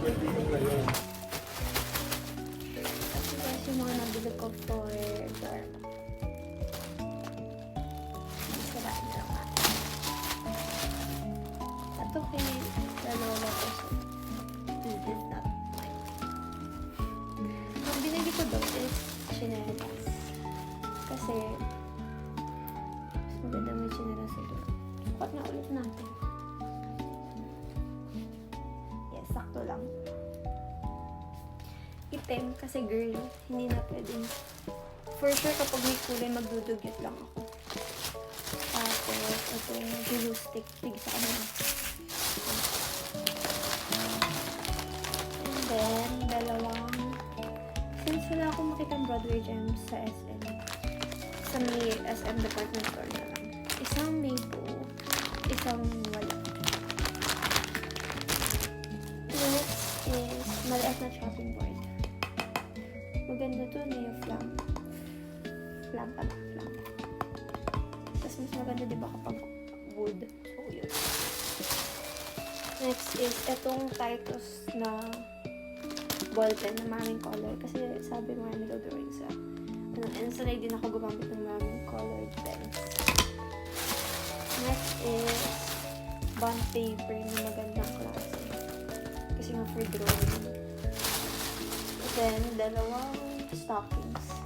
Guys, yung mga nabili ko for Dharma. Sirain na lang natin. Ito kay Lalola ko. This is not mine. Ang binili ko doon is chinelas. Kasi mas maganda may chinelas sa doon. Sukat na ulit natin. Yes, sakto lang. Itim kasi girl, hindi na pwedeng. For sure kapag may kulay, magdudugyot lang ako. Tapos, itong glue stick, tig sa kanila. And then, dalawang, since wala akong makitang Broadway gems sa SM, sa may SM department store na lang. Isang maple, isang wala. Next is maliit na chopping board. Maganda to, Neo Flam. Flam pala, Flam. Tapos mas maganda diba kapag wood. So, yun. Next is itong Titus na ballpen na maraming color. Kasi sabi marami daw drawing sa and sanay din ako gumamit ng maraming colored pens. Next is bond paper na magandang klase. Kasi nga for drawing. Then, dalawang stockings.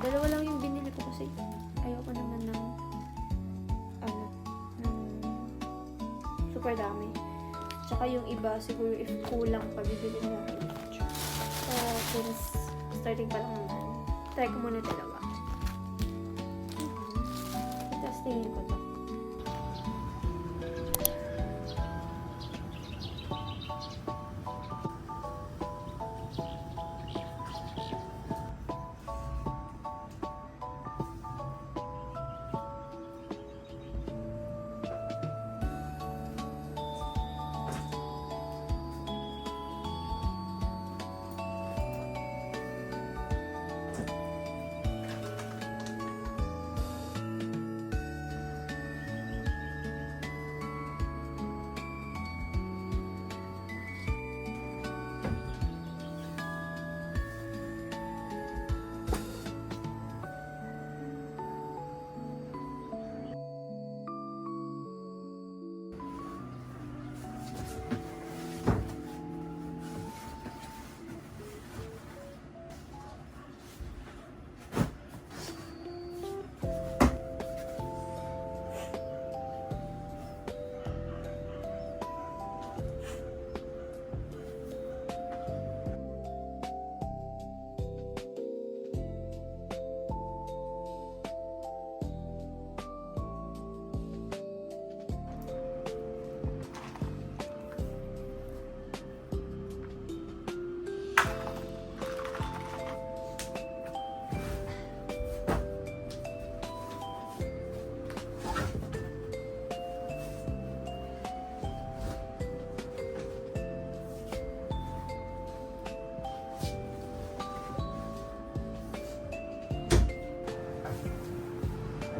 Dalawa lang yung binili ko kasi ayoko naman ng super dami. Tsaka yung iba, siguro if kulang pa, bibili na lang each. So, since starting pa lang naman, try ko muna dalawa. Tapos tingin ko to.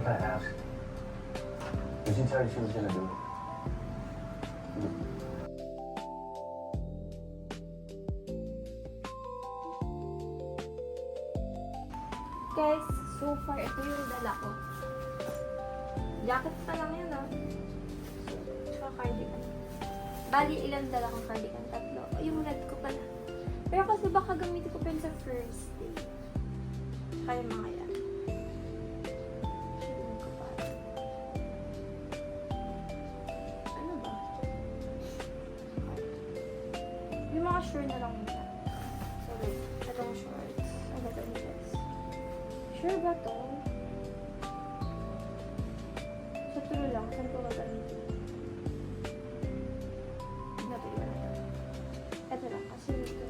If I asked, did you tell her she was gonna do it? Guys, so far, ito yung dala ko. Jacket pa lang yan, ah. Tsaka cardigan. Bali, ilang dala kong cardigan? 3. Yung red ko pala. Pero kasi baka gamitin ko pa yun sa first day. Kaya mga yan. Tignan ko pa. Ano ba? Yung mga sure na lang muna. So, wait. Itong shorts. Ano ito ni guys? Sure ba to? Sa tulo lang. Saan ko gagamitin? Iba na to. Ito lang. Kasi ito.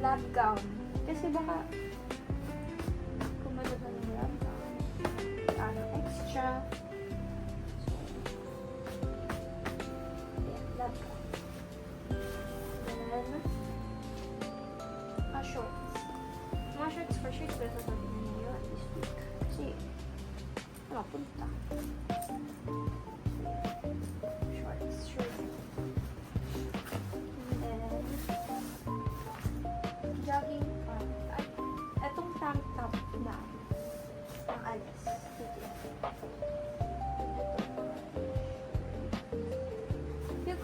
Lab gown. Kasi baka kumalo ba ng lab gown? Ano, extra. So, ayan, lab gown. Then, shorts. Mga shorts for sure, pero sasabihin na niyo this week. Kasi, wala punta. Shorts, shorts.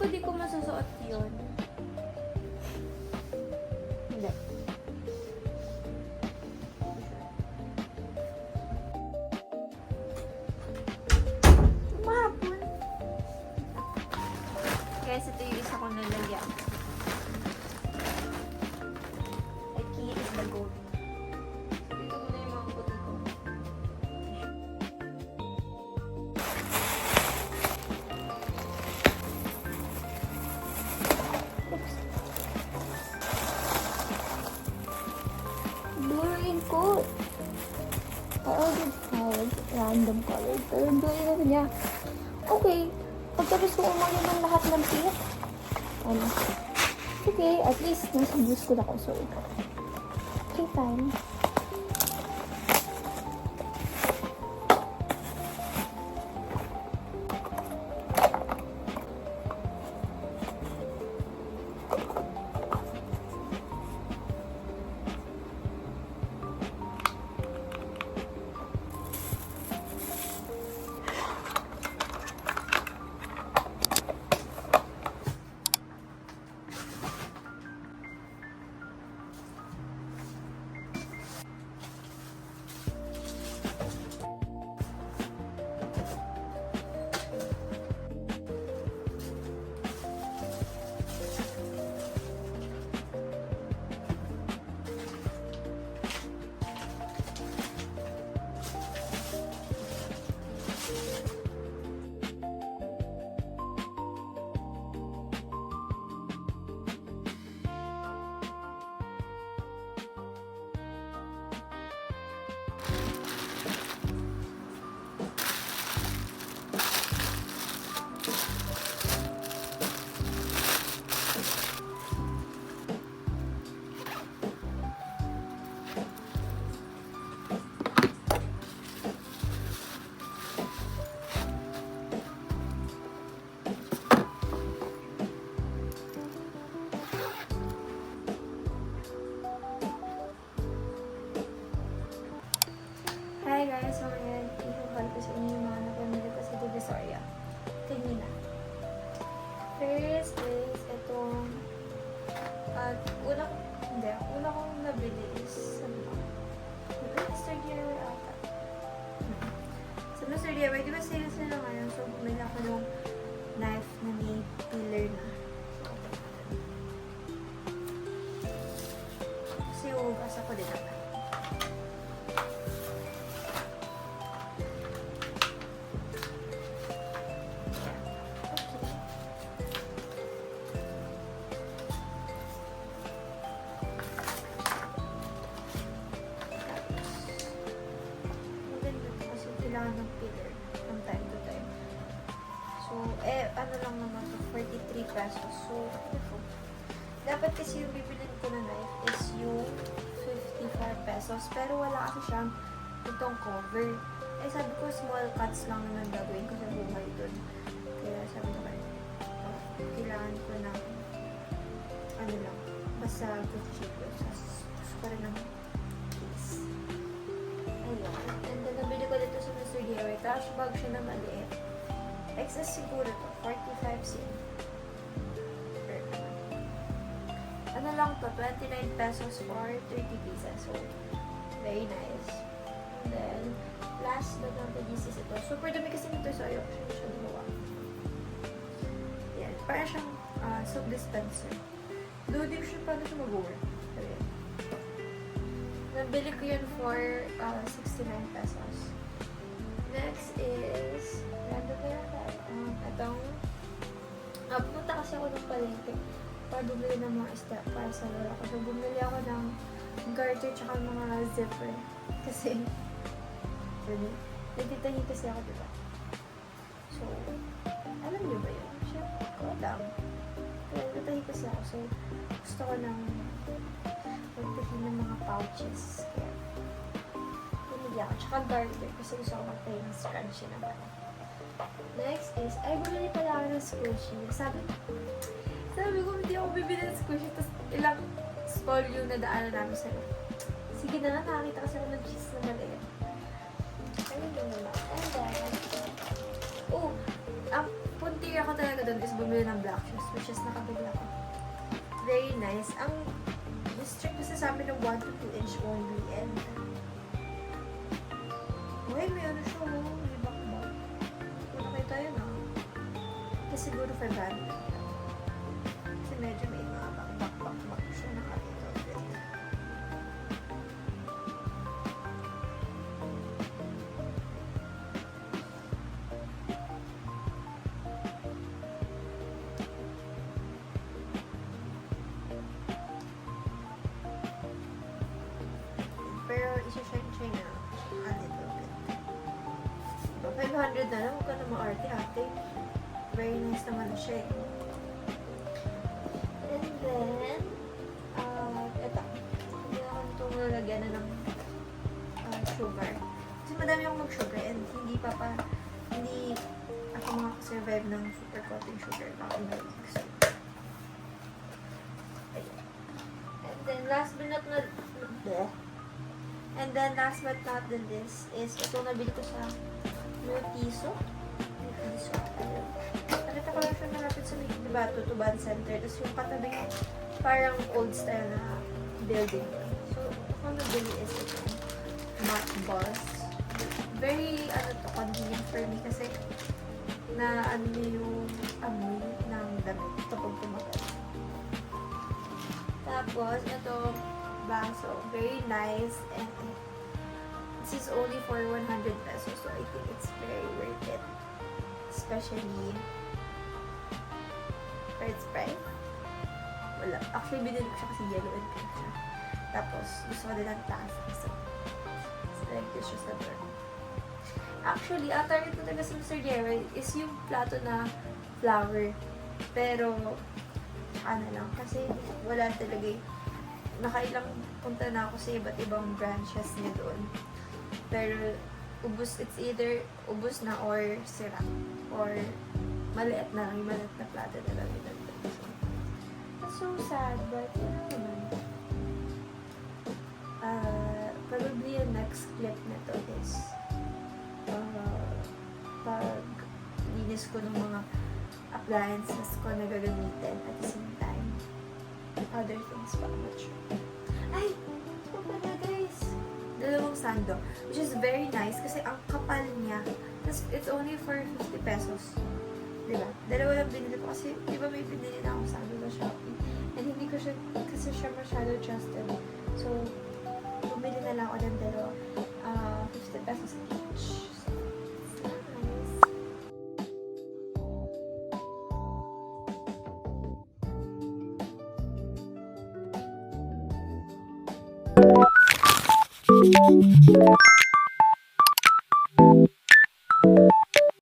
ko di ko masusuot yun. Hindi. Umahapon. Guys, ito yung isa kong nalagyan. The key is the gold. Dito muna yung mga puti ko. Oops. Blue raincoat. All good colors, random colors. Pero blue yun niya. Okay. Pagkatapos ko umali ng lahat ng pink. Ano? Okay, at least nasa juice ko na ko. So, okay, fine. Hi guys, so ngayon, ihubal ko sa inyo yung mga napamili ko sa Divisoria. Tingnan na. First is itong, una kong nabili is, Mr. DIY ata. Sa Mr. DIY, di ba sila ngayon? So, bumili ako ng knife na may peeler na. Kasi ugas ako din naman. Kailangan ng filler from time to time. So, ano lang naman to, 43 pesos. So, ito. Dapat kasi yung bibilin ko na knife is yung 55 pesos. Pero wala kasi siyang itong cover. Sabi ko, small cuts lang naman gagawin ko sa buhay dun. Kaya sabi ko, kailangan ko ng ano lang, basta good shape ko. Gusto ko rin ng case. Ayun. And then, nabili ko dito sa Mr. DIY. Trash bag siya na maliit. Excess siguro to. 45 cent. Ano lang to? 29 pesos for 30 pieces. So, very nice. And then, last but not the least is ito. Super dumi kasi nito. So, ayoko siya gumawa. Yan. Parang siyang soap dispenser. Though, di siya paano siya mag-work. Ayan. Nabili ko yun for 69 pesos. Next is, itong, pumunta kasi ako ng palengke para bumili ng mga isda para sa lola ko. So, bumili ako ng garter tsaka mga zipper. Kasi, nagtitahi kasi ako, diba? So, alam niyo ba yun? Siyempre, ko lang. Nagtitahi kasi ako. So, gusto ko ng magtahi ng mga pouches. Kaya, bumili ako. Tsaka garter kasi gusto ko magtahi ng scrunchie naman. Next is, bumili pala ako ng squishy. Sabi ko, hindi ako bibili ng squishy. Tapos, ilang stall yung nadaanan namin sa'yo. Sige na nga, nakakita kasi ako ng cheese na maliit. Ayun yung naman. And then, puntir ako talaga doon. dun is bumili ng black shoes, which is nakabili ako. Very nice. Ang district kasi sa amin ng 1 to 2 inch only, and uy, may ano siya, oh. May back-back. Kung nakita yun, ah. Kasi siguro 500. Kasi medyo may mga back-back siya nakakita ulit. Pero isa-shine na a little bit. 500 na lang, huwag ka na maarte-arte. Very nice naman siya eh. And then, eto. Hindi naman itong lalagyan na ng sugar. Kasi madami akong mag-sugar and hindi ako makakasurvive ng super coating sugar. Baka ibalik. So, ayun. And then, last but not than this is ito nabili ko sa Nutiso. Ayun. Nakita ko lang siya malapit sa may diba, Tutuban Center. Tapos yung katabi parang old style na building. So, kung nabili is ito. Matte balls. Very, convenient for me kasi na yung amoy ng damit kapag tumagal. Tapos, ito, baso. Very nice and this is only for 100 pesos, so I think it's very worth it. Especially for its price. Wala. Actually, binili ko siya kasi yellow and pink siya. Tapos, gusto ko din ang taas. So, like this siya sa door. Actually, ang target ko talaga sa Mr. Jerry is yung plato na flower. Pero, ano lang, kasi wala talaga eh. Nakailang punta na ako sa iba't ibang branches niya doon. Pero, it's either ubos na or sira. Or, maliit na lang, yung maliit na plato na lang yun. That's so sad, but yun naman. Probably yung next clip nito is pag linis ko ng mga appliances ko na gagamitin at the same time other things pa, I'm not sure. Ay! Ito pala guys! Dalawang sando, which is very nice kasi ang kapal niya. Tapos it's only for 50 pesos. Diba? Dalawa lang binili ko kasi diba may binili na akong sando sa Shopee. And hindi ko siya, kasi siya masyado trusted. So, bumili na lang ako ng dalawa. 50 pesos each. So, nice.